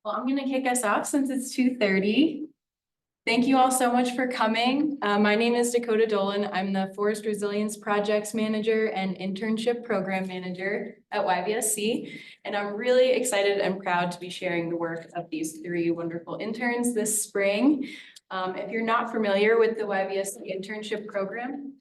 Well, I'm going to kick us off since it's 2:30. Thank you all so much for coming. My name is Dakota Dolan. I'm the Forest Resilience Projects Manager and Internship Program Manager at YVSC. And I'm really excited and proud to be sharing the work of these three wonderful interns this spring. If you're not familiar with the YVSC Internship Program,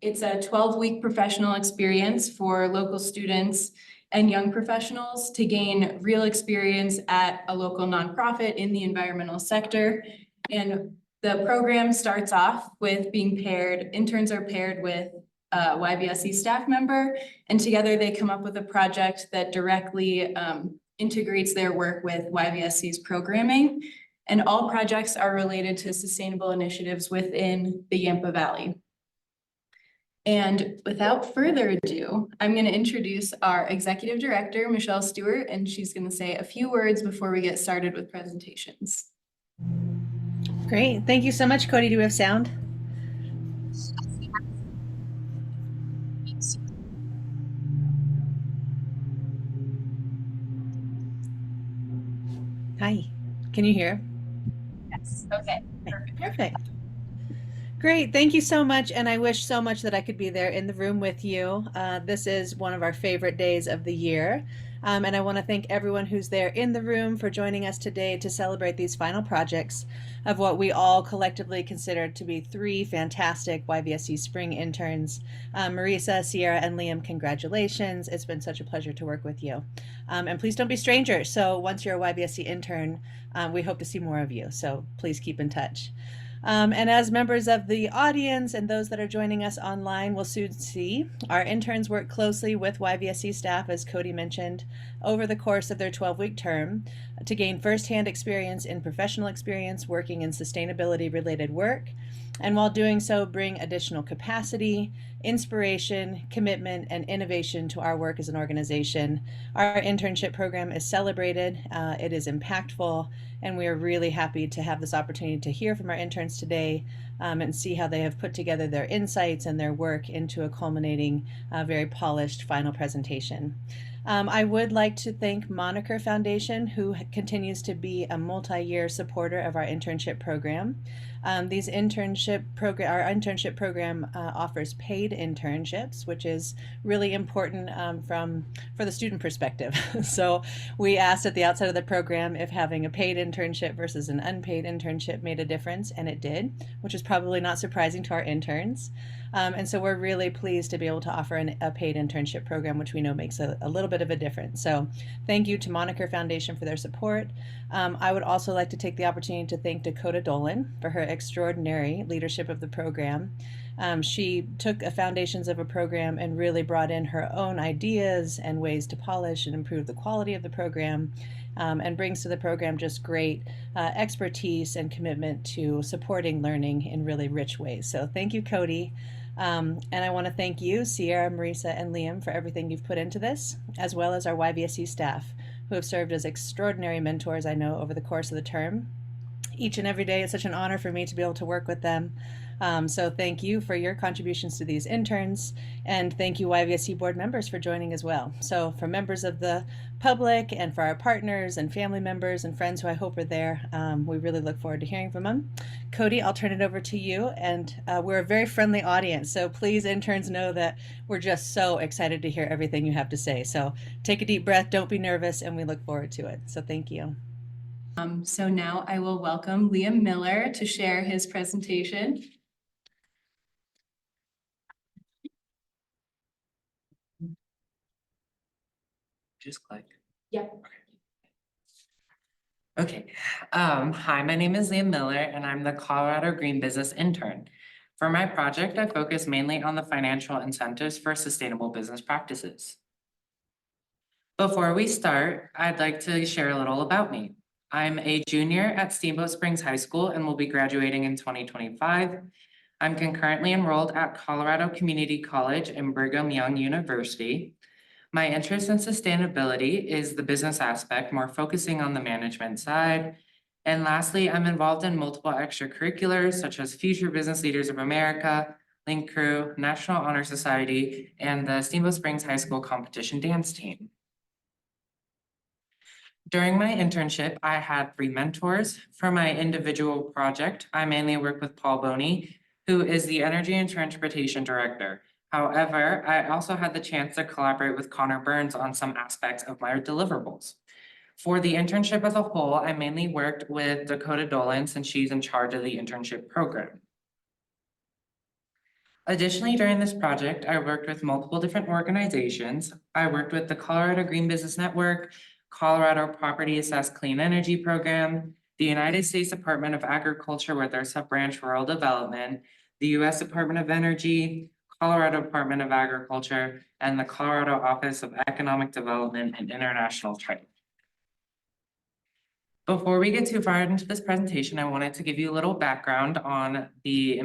it's a 12-week professional experience for local students and young professionals to gain real experience at a local nonprofit in the environmental sector. And the program starts off with being paired, interns are paired with a YVSC staff member, and together they come up with a project that directly integrates their work with YVSC's programming. And all projects are related to sustainable initiatives within the Yampa Valley. And without further ado, I'm going to introduce our Executive Director, Michelle Stewart, and she's going to say a few words before we get started with presentations. Great. Thank you so much, Cody. Do we have sound? Hi. Can you hear? Yes. Okay. Perfect. Great. Thank you so much. And I wish so much that I could be there in the room with you. This is one of our favorite days of the year. And I want to thank everyone who's there in the room for joining us today to celebrate these final projects of what we all collectively consider to be three fantastic YVSC spring interns. Marisa, Sierra, and Liam, congratulations. It's been such a pleasure to work with you. And please don't be strangers. So once you're a YVSC intern, we hope to see more of you. So please keep in touch. And as members of the audience and those that are joining us online will soon see, our interns work closely with YVSC staff, as Cody mentioned, over the course of their 12-week term to gain firsthand experience in professional experience working in sustainability-related work, and while doing so, bring additional capacity, inspiration, commitment, and innovation to our work as an organization. Our internship program is celebrated, it is impactful, and we are really happy to have this opportunity to hear from our interns today and see how they have put together their insights and their work into a culminating, very polished final presentation. I would like to thank Moniker Foundation, who continues to be a multi-year supporter of our internship program. Our internship program offers paid internships, which is really important for the student perspective. So we asked at the outset of the program if having a paid internship versus an unpaid internship made a difference, and it did, which is probably not surprising to our interns. And so we're really pleased to be able to offer a paid internship program, which we know makes a little bit of a difference. So thank you to Moniker Foundation for their support. I would also like to take the opportunity to thank Dakota Dolan for her extraordinary leadership of the program. She took the foundations of a program and really brought in her own ideas and ways to polish and improve the quality of the program, and brings to the program just great expertise and commitment to supporting learning in really rich ways. So thank you, Cody. And I want to thank you, Sierra, Marisa, and Liam, for everything you've put into this, as well as our YVSC staff, who have served as extraordinary mentors, I know, over the course of the term. Each and every day, it's such an honor for me to be able to work with them. So thank you for your contributions to these interns, and thank you YVSC board members for joining as well. So for members of the public and for our partners and family members and friends who I hope are there, we really look forward to hearing from them. Cody, I'll turn it over to you, and we're a very friendly audience, so please, interns, know that we're just so excited to hear everything you have to say. So take a deep breath, don't be nervous, and we look forward to it. So thank you. So now I will welcome Liam Miller to share his presentation. Just click. Yeah. Okay. Hi, my name is Liam Miller, and I'm the Colorado Green Business Intern. For my project, I focus mainly on the financial incentives for sustainable business practices. Before we start, I'd like to share a little about me. I'm a junior at Steamboat Springs High School and will be graduating in 2025. I'm concurrently enrolled at Colorado Community College and Brigham Young University. My interest in sustainability is the business aspect, more focusing on the management side. And lastly, I'm involved in multiple extracurriculars such as Future Business Leaders of America, Link Crew, National Honor Society, and the Steamboat Springs High School Competition Dance Team. During my internship, I had 3 mentors. For my individual project, I mainly work with Paul Boney, who is the Energy and Transportation Director. However, I also had the chance to collaborate with Connor Burns on some aspects of my deliverables. For the internship as a whole, I mainly worked with Dakota Dolan since she's in charge of the internship program. Additionally, during this project, I worked with multiple different organizations. I worked with the Colorado Green Business Network, Colorado Property Assessed Clean Energy Program, the United States Department of Agriculture with their sub-branch Rural Development, the U.S. Department of Energy, Colorado Department of Agriculture, and the Colorado Office of Economic Development and International Trade. Before we get too far into this presentation, I wanted to give you a little background on the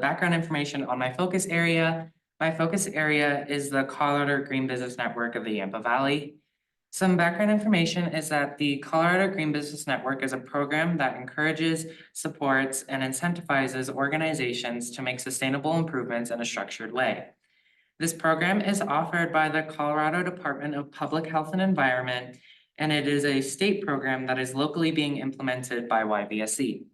background information on my focus area. My focus area is the Colorado Green Business Network of the Yampa Valley. Some background information is that the Colorado Green Business Network is a program that encourages, supports, and incentivizes organizations to make sustainable improvements in a structured way. This program is offered by the Colorado Department of Public Health and Environment, and it is a state program that is locally being implemented by YVSC.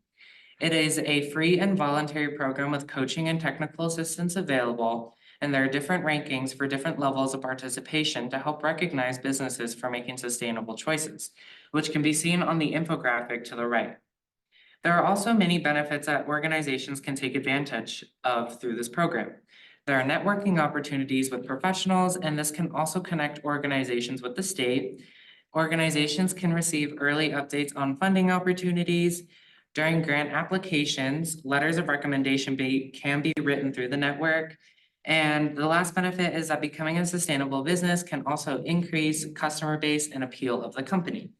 It is a free and voluntary program with coaching and technical assistance available, and there are different rankings for different levels of participation to help recognize businesses for making sustainable choices, which can be seen on the infographic to the right. There are also many benefits that organizations can take advantage of through this program. There are networking opportunities with professionals, and this can also connect organizations with the state. Organizations can receive early updates on funding opportunities. During grant applications, letters of recommendation can be written through the network. And the last benefit is that becoming a sustainable business can also increase customer base and appeal of the company.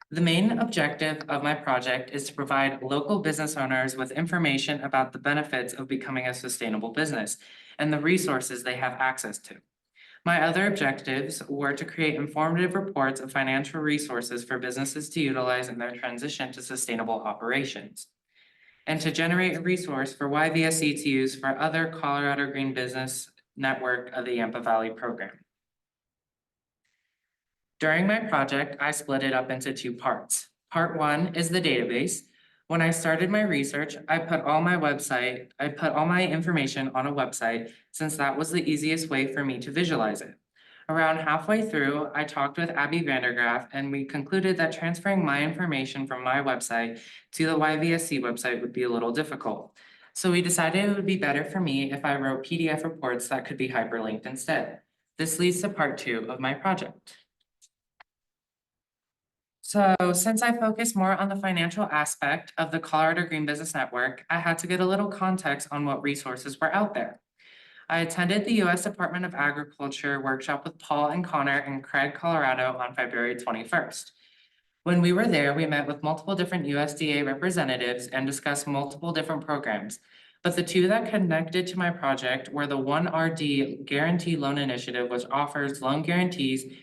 The main objective of my project is to provide local business owners with information about the benefits of becoming a sustainable business and the resources they have access to. My other objectives were to create informative reports of financial resources for businesses to utilize in their transition to sustainable operations, and to generate a resource for YVSC to use for other Colorado Green Business Network of the Yampa Valley program. During my project, I split it up into 2 parts. Part 1 is the database. When I started my research, I put all my information on a website since that was the easiest way for me to visualize it. Around halfway through, I talked with Abby Vandergraaf and we concluded that transferring my information from my website to the YVSC website would be a little difficult. So we decided it would be better for me if I wrote PDF reports that could be hyperlinked instead. This leads to part 2 of my project. So since I focus more on the financial aspect of the Colorado Green Business Network, I had to get a little context on what resources were out there. I attended the U.S. Department of Agriculture workshop with Paul and Connor in Craig, Colorado on February 21st. When we were there, we met with multiple different USDA representatives and discussed multiple different programs. But the 2 that connected to my project were the 1RD Guarantee Loan Initiative, which offers loan guarantees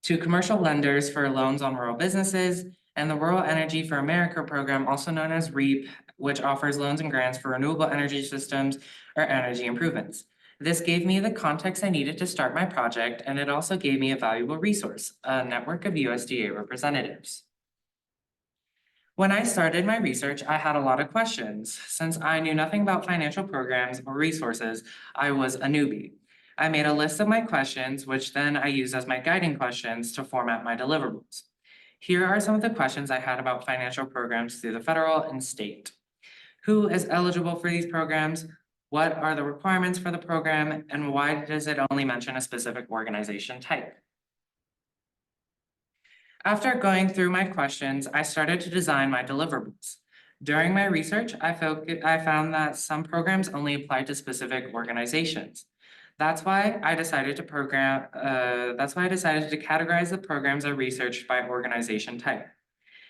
to commercial lenders for loans on rural businesses, and the Rural Energy for America program, also known as REAP, which offers loans and grants for renewable energy systems or energy improvements. This gave me the context I needed to start my project, and it also gave me a valuable resource, a network of USDA representatives. When I started my research, I had a lot of questions. Since I knew nothing about financial programs or resources, I was a newbie. I made a list of my questions, which then I used as my guiding questions to format my deliverables. Here are some of the questions I had about financial programs through the federal and state. Who is eligible for these programs? What are the requirements for the program? And why does it only mention a specific organization type? After going through my questions, I started to design my deliverables. During my research, I found that some programs only apply to specific organizations. That's why I decided to categorize the programs I researched by organization type.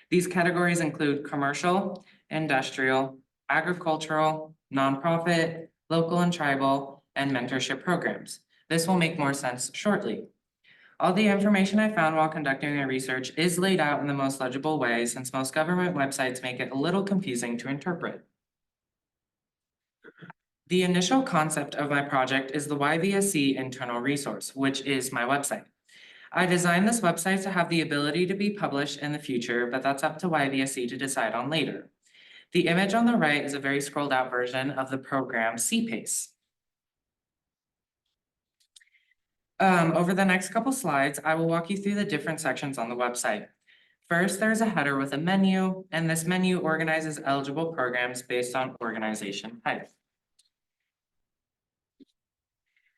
These categories include commercial, industrial, agricultural, nonprofit, local and tribal, and mentorship programs. This will make more sense shortly. All the information I found while conducting my research is laid out in the most legible way, since most government websites make it a little confusing to interpret. The initial concept of my project is the YVSC internal resource, which is my website. I designed this website to have the ability to be published in the future, but that's up to YVSC to decide on later. The image on the right is a very scrolled out version of the program CPACE. Over the next couple slides, I will walk you through the different sections on the website. First, there's a header with a menu, and this menu organizes eligible programs based on organization type.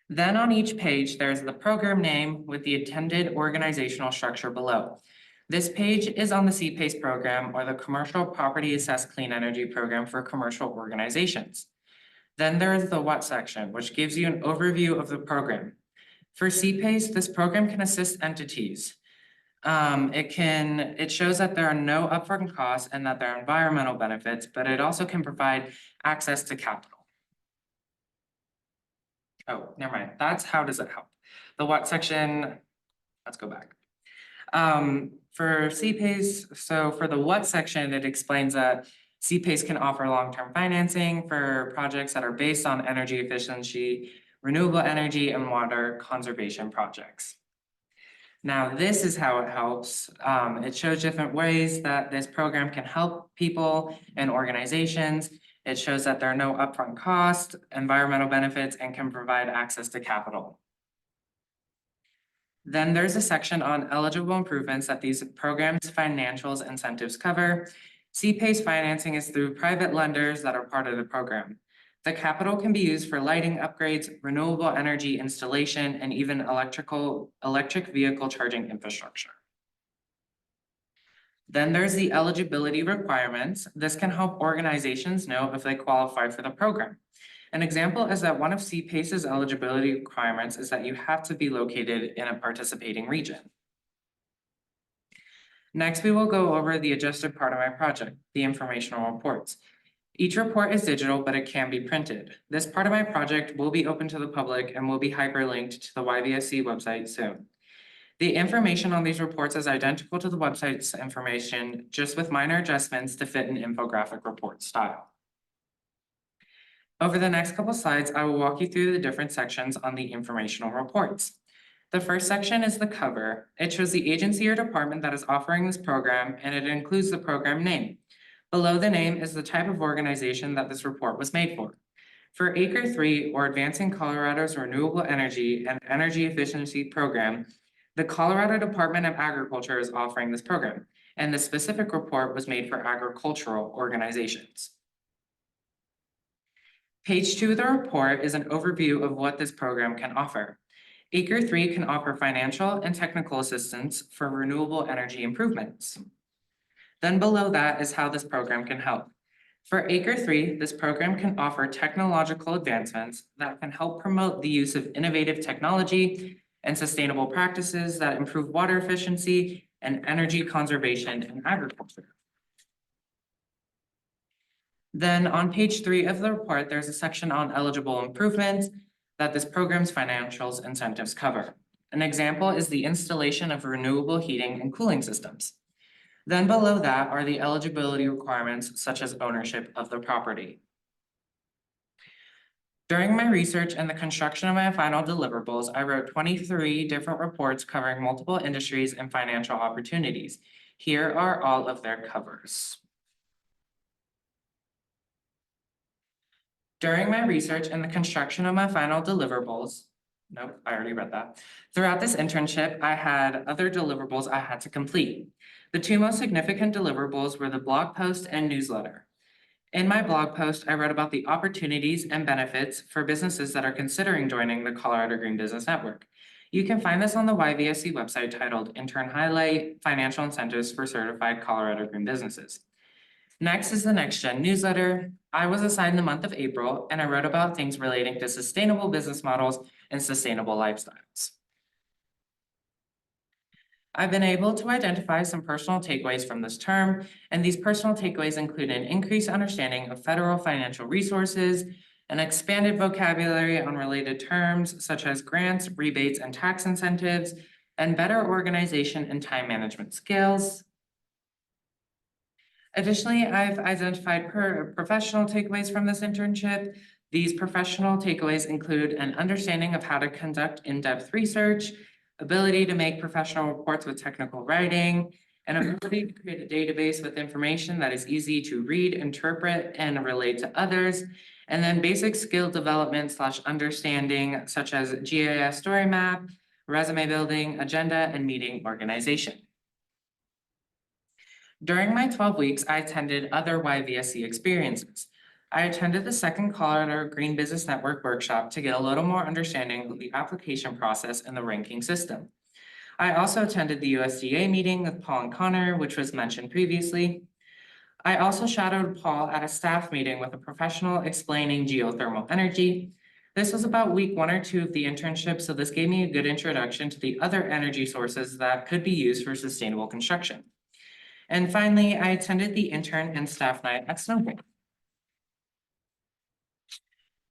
Then on each page, there's the program name with the intended organizational structure below. This page is on the CPACE program, or the Commercial Property Assessed Clean Energy Program for commercial organizations. Then there is the what section, which gives you an overview of the program. For CPACE, this program can assist entities. It shows that there are no upfront costs and that there are environmental benefits, but it also can provide access to capital. Oh, never mind. That's how does it help? The what section, let's go back. For CPACE, so for the what section, it explains that CPACE can offer long-term financing for projects that are based on energy efficiency, renewable energy, and water conservation projects. Now, this is how it helps. It shows different ways that this program can help people and organizations. It shows that there are no upfront costs, environmental benefits, and can provide access to capital. Then there's a section on eligible improvements that these programs' financials incentives cover. CPACE financing is through private lenders that are part of the program. The capital can be used for lighting upgrades, renewable energy installation, and even electric vehicle charging infrastructure. Then there's the eligibility requirements. This can help organizations know if they qualify for the program. An example is that one of CPACE's eligibility requirements is that you have to be located in a participating region. Next, we will go over the adjusted part of my project, the informational reports. Each report is digital, but it can be printed. This part of my project will be open to the public and will be hyperlinked to the YVSC website soon. The information on these reports is identical to the website's information, just with minor adjustments to fit an infographic report style. Over the next couple slides, I will walk you through the different sections on the informational reports. The first section is the cover. It shows the agency or department that is offering this program, and it includes the program name. Below the name is the type of organization that this report was made for. For Acre 3, or Advancing Colorado's Renewable Energy and Energy Efficiency Program, the Colorado Department of Agriculture is offering this program, and the specific report was made for agricultural organizations. Page 2 of the report is an overview of what this program can offer. Acre 3 can offer financial and technical assistance for renewable energy improvements. Then below that is how this program can help. For Acre 3, this program can offer technological advancements that can help promote the use of innovative technology and sustainable practices that improve water efficiency and energy conservation in agriculture. Then on page 3 of the report, there's a section on eligible improvements that this program's financials incentives cover. An example is the installation of renewable heating and cooling systems. Then below that are the eligibility requirements, such as ownership of the property. During my research and the construction of my final deliverables, I wrote 23 different reports covering multiple industries and financial opportunities. Here are all of their covers. During my research and the construction of my final deliverables, nope, I already read that. Throughout this internship, I had other deliverables I had to complete. The two most significant deliverables were the blog post and newsletter. In my blog post, I wrote about the opportunities and benefits for businesses that are considering joining the Colorado Green Business Network. You can find this on the YVSC website titled Intern Highlight Financial Incentives for Certified Colorado Green Businesses. Next is the Next Gen newsletter. I was assigned the month of April, and I wrote about things relating to sustainable business models and sustainable lifestyles. I've been able to identify some personal takeaways from this term, and these personal takeaways include an increased understanding of federal financial resources, an expanded vocabulary on related terms such as grants, rebates, and tax incentives, and better organization and time management skills. Additionally, I've identified professional takeaways from this internship. These professional takeaways include an understanding of how to conduct in-depth research, ability to make professional reports with technical writing, and ability to create a database with information that is easy to read, interpret, and relate to others. And then basic skill development / understanding such as GIS story map, resume building, agenda, and meeting organization. During my 12 weeks, I attended other YVSC experiences. I attended the second Colorado Green Business Network workshop to get a little more understanding of the application process and the ranking system. I also attended the USDA meeting with Paul and Connor, which was mentioned previously. I also shadowed Paul at a staff meeting with a professional explaining geothermal energy. This was about week 1 or 2 of the internship, so this gave me a good introduction to the other energy sources that could be used for sustainable construction. And finally, I attended the intern and staff night at Snowball.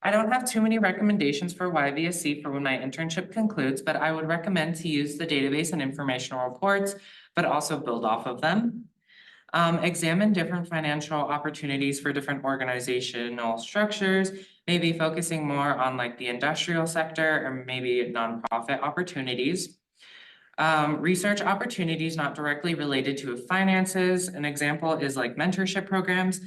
I don't have too many recommendations for YVSC for when my internship concludes, but I would recommend to use the database and informational reports, but also build off of them. Examine different financial opportunities for different organizational structures, maybe focusing more on like the industrial sector or maybe nonprofit opportunities. Research opportunities not directly related to finances. An example is like mentorship programs.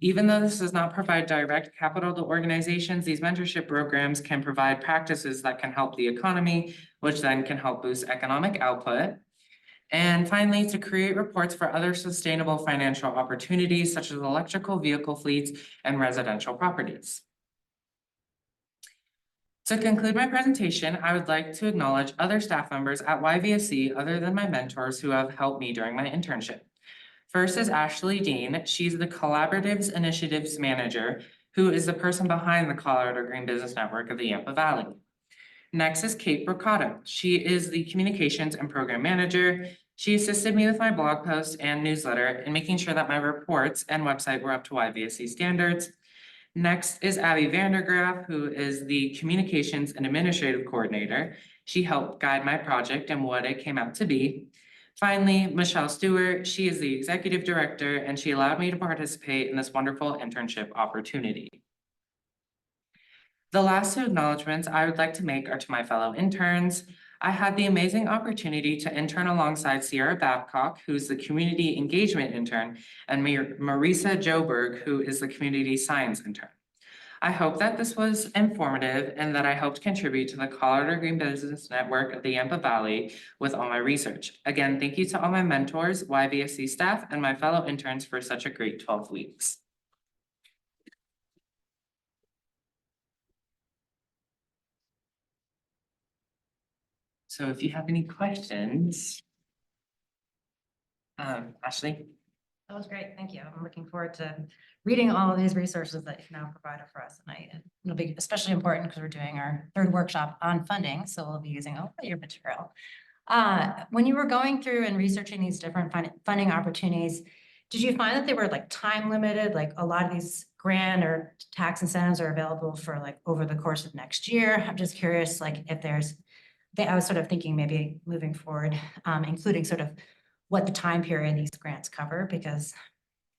Even though this does not provide direct capital to organizations, these mentorship programs can provide practices that can help the economy, which then can help boost economic output. And finally, to create reports for other sustainable financial opportunities such as electrical vehicle fleets and residential properties. To conclude my presentation, I would like to acknowledge other staff members at YVSC other than my mentors who have helped me during my internship. First is Ashley Dean. She's the Collaboratives Initiatives Manager, who is the person behind the Colorado Green Business Network of the Yampa Valley. Next is Kate Brocato. She is the Communications and Program Manager. She assisted me with my blog posts and newsletter and making sure that my reports and website were up to YVSC standards. Next is Abby Vandergraaf, who is the Communications and Administrative Coordinator. She helped guide my project and what it came out to be. Finally, Michelle Stewart, she is the Executive Director, and she allowed me to participate in this wonderful internship opportunity. The last 2 acknowledgements I would like to make are to my fellow interns. I had the amazing opportunity to intern alongside Sierra Babcock, who's the Community Engagement Intern, and Marisa Joberg, who is the Community Science Intern. I hope that this was informative and that I helped contribute to the Colorado Green Business Network of the Yampa Valley with all my research. Again, thank you to all my mentors, YVSC staff, and my fellow interns for such a great 12 weeks. So if you have any questions, Ashley? That was great. Thank you. I'm looking forward to reading all of these resources that you've now provided for us tonight. And it'll be especially important because we're doing our 3rd workshop on funding. So we'll be using all of your material. When you were going through and researching these different funding opportunities, did you find that they were like time limited? Like a lot of these grant or tax incentives are available for like over the course of next year. I'm just curious, like if I was sort of thinking maybe moving forward, including sort of what the time period these grants cover, because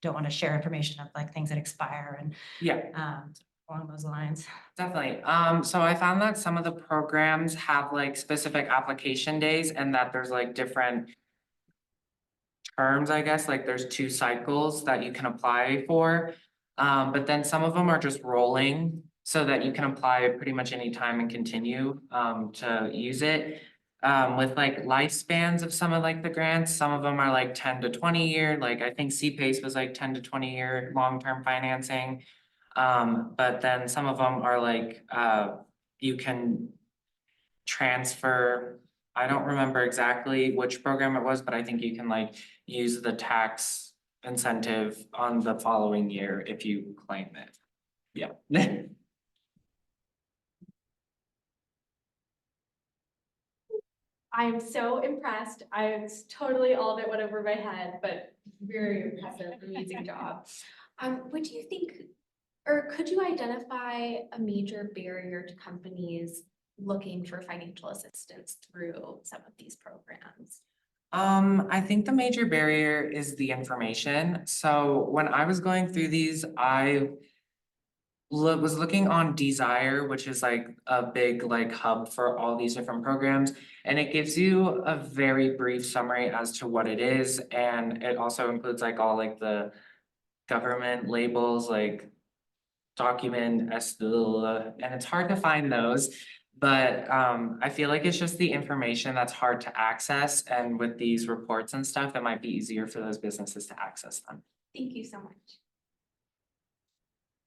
don't want to share information of like things that expire and along those lines. Definitely. So I found that some of the programs have like specific application days and that there's like different terms, I guess, like there's 2 cycles that you can apply for. But then some of them are just rolling so that you can apply pretty much any time and continue to use it. With like lifespans of some of like the grants, some of them are like 10 to 20 year, like I think CPACE was like 10 to 20 year long-term financing. But then some of them are like, you can transfer, I don't remember exactly which program it was, but I think you can like use the tax incentive on the following year if you claim it. Yeah. I'm so impressed. Totally all of it went over my head, but very impressive, amazing job. What do you think, or could you identify a major barrier to companies looking for financial assistance through some of these programs? I think the major barrier is the information. So when I was going through these, I was looking on Desire, which is like a big like hub for all these different programs. And it gives you a very brief summary as to what it is, and it also includes like all like the government labels like document, and it's hard to find those. But I feel like it's just the information that's hard to access, and with these reports and stuff, it might be easier for those businesses to access them. Thank you so much.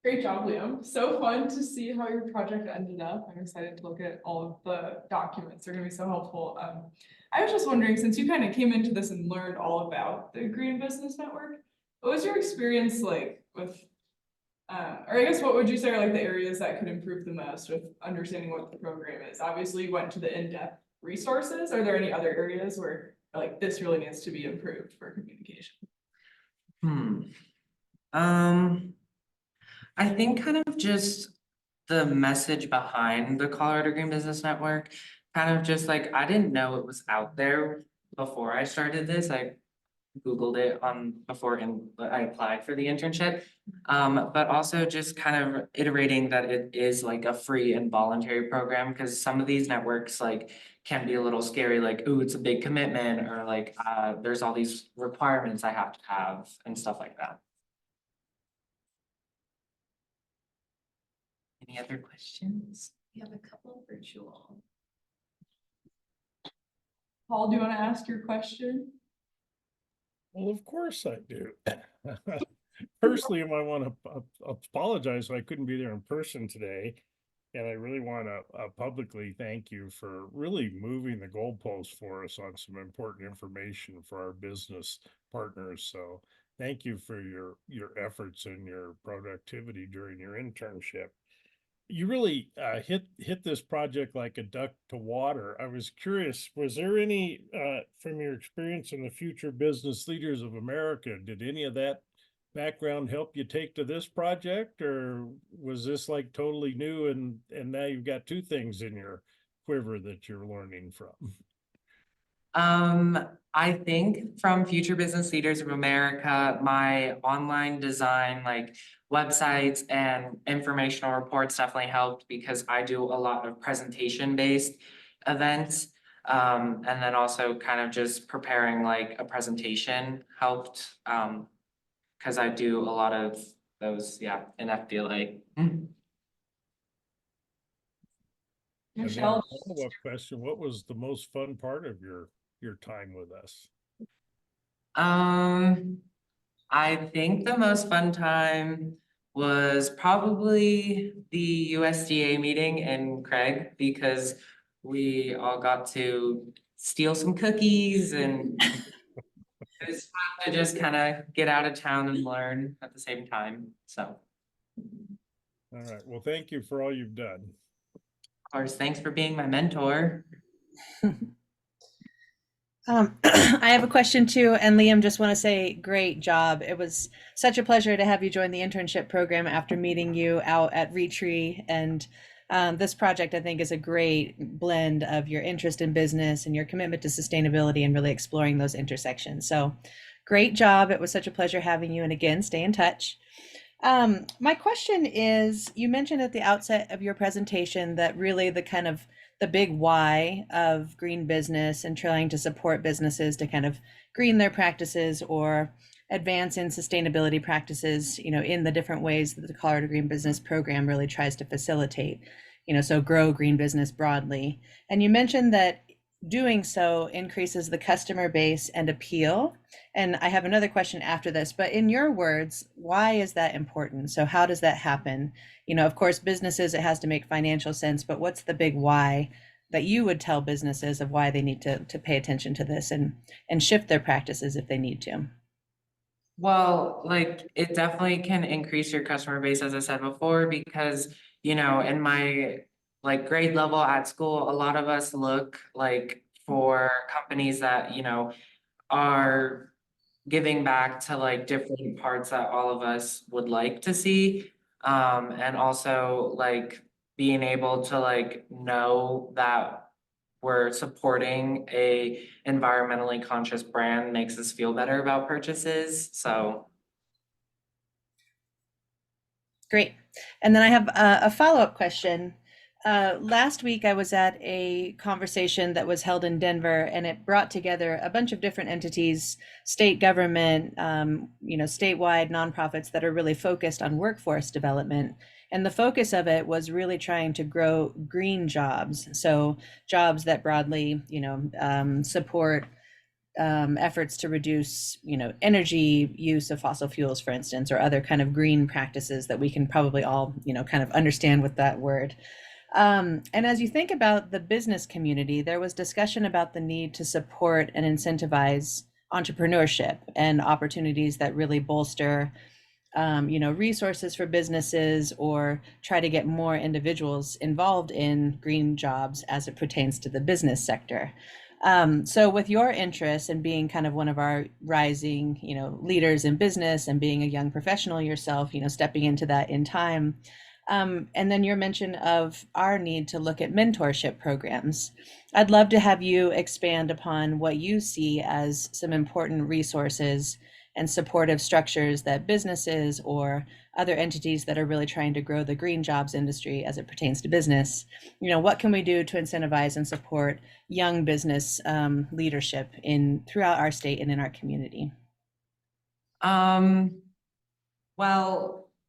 Great job, Liam. So fun to see how your project ended up. I'm excited to look at all of the documents. They're gonna be so helpful. I was just wondering, since you kind of came into this and learned all about the Green Business Network, what was your experience like with, or I guess what would you say are like the areas that could improve the most with understanding what the program is? Obviously, you went to the in-depth resources. Are there any other areas where like this really needs to be improved for communication? I think kind of just the message behind the Colorado Green Business Network, kind of just like, I didn't know it was out there before I started this. I Googled it before I applied for the internship. But also just kind of iterating that it is like a free and voluntary program, because some of these networks like can be a little scary, like, ooh, it's a big commitment, or like, there's all these requirements I have to have and stuff like that. Any other questions? We have a couple virtual. Paul, do you want to ask your question? Well, of course I do. Firstly, I want to apologize I couldn't be there in person today. And I really want to publicly thank you for really moving the goalposts for us on some important information for our business partners. So thank you for your efforts and your productivity during your internship. You really hit this project like a duck to water. I was curious, was there any from your experience in the Future Business Leaders of America, did any of that background help you take to this project, or was this like totally new and now you've got two things in your quiver that you're learning from? I think from Future Business Leaders of America, my online design, like websites and informational reports definitely helped, because I do a lot of presentation-based events. And then also kind of just preparing like a presentation helped, because I do a lot of those, in FBLA. And then a Michelle, follow-up question, what was the most fun part of your time with us? I think the most fun time was probably the USDA meeting in Craig, because we all got to steal some cookies, and it was fun to just kind of get out of town and learn at the same time. So, All right, well, thank you for all you've done. of course, thanks for being my mentor. I have a question too, and Liam, just want to say great job. It was such a pleasure to have you join the internship program after meeting you out at Retree. And this project, I think, is a great blend of your interest in business and your commitment to sustainability and really exploring those intersections. So great job. It was such a pleasure having you. And again, stay in touch. My question is, you mentioned at the outset of your presentation that really the big why of green business and trying to support businesses to kind of green their practices or advance in sustainability practices, in the different ways that the Colorado Green Business Program really tries to facilitate, so grow green business broadly. And you mentioned that doing so increases the customer base and appeal. And I have another question after this, but in your words, why is that important? So how does that happen? Of course, businesses, it has to make financial sense, but what's the big why that you would tell businesses of why they need to pay attention to this and shift their practices if they need to? Well, like, it definitely can increase your customer base, as I said before, because, in my like grade level at school, a lot of us look like for companies that, are giving back to like different parts that all of us would like to see. And also like being able to like know that we're supporting a environmentally conscious brand makes us feel better about purchases. So Great. And then I have a follow-up question. Last week, I was at a conversation that was held in Denver, and it brought together a bunch of different entities, state government, statewide nonprofits that are really focused on workforce development. And the focus of it was really trying to grow green jobs. So jobs that broadly, support efforts to reduce, energy use of fossil fuels, for instance, or other kind of green practices that we can probably all, kind of understand with that word. And as you think about the business community, there was discussion about the need to support and incentivize entrepreneurship and opportunities that really bolster, resources for businesses or try to get more individuals involved in green jobs as it pertains to the business sector. So with your interest in being kind of one of our rising, leaders in business and being a young professional yourself, stepping into that in time, and then your mention of our need to look at mentorship programs. I'd love to have you expand upon what you see as some important resources and supportive structures that businesses or other entities that are really trying to grow the green jobs industry as it pertains to business. What can we do to incentivize and support young business leadership throughout our state and in our community? Well,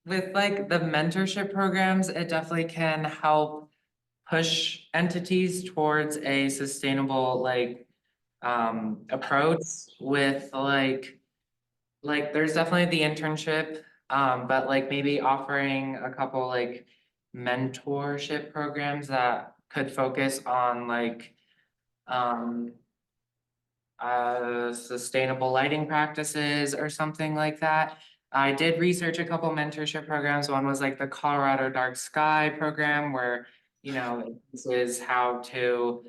with like the mentorship programs, it definitely can help push entities towards a sustainable approach with like there's definitely the internship, but like maybe offering a couple like mentorship programs that could focus on sustainable lighting practices or something like that. I did research a couple mentorship programs. One was like the Colorado Dark Sky program where, this is how to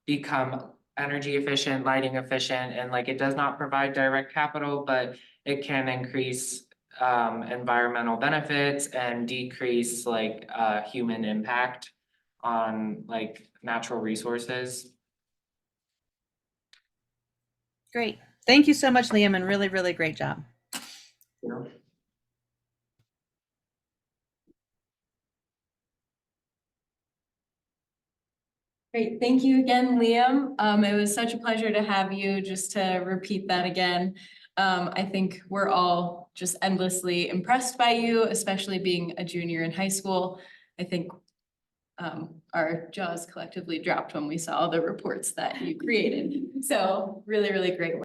become energy efficient, lighting efficient, and like it does not provide direct capital, but it can increase environmental benefits and decrease human impact on natural resources. Great. Thank you so much, Liam, and really, really great job. Great, thank you again, Liam. It was such a pleasure to have you. Just to repeat that again, I think we're all just endlessly impressed by you, especially being a junior in high school. I think our jaws collectively dropped when we saw the reports that you created. So really, really great work.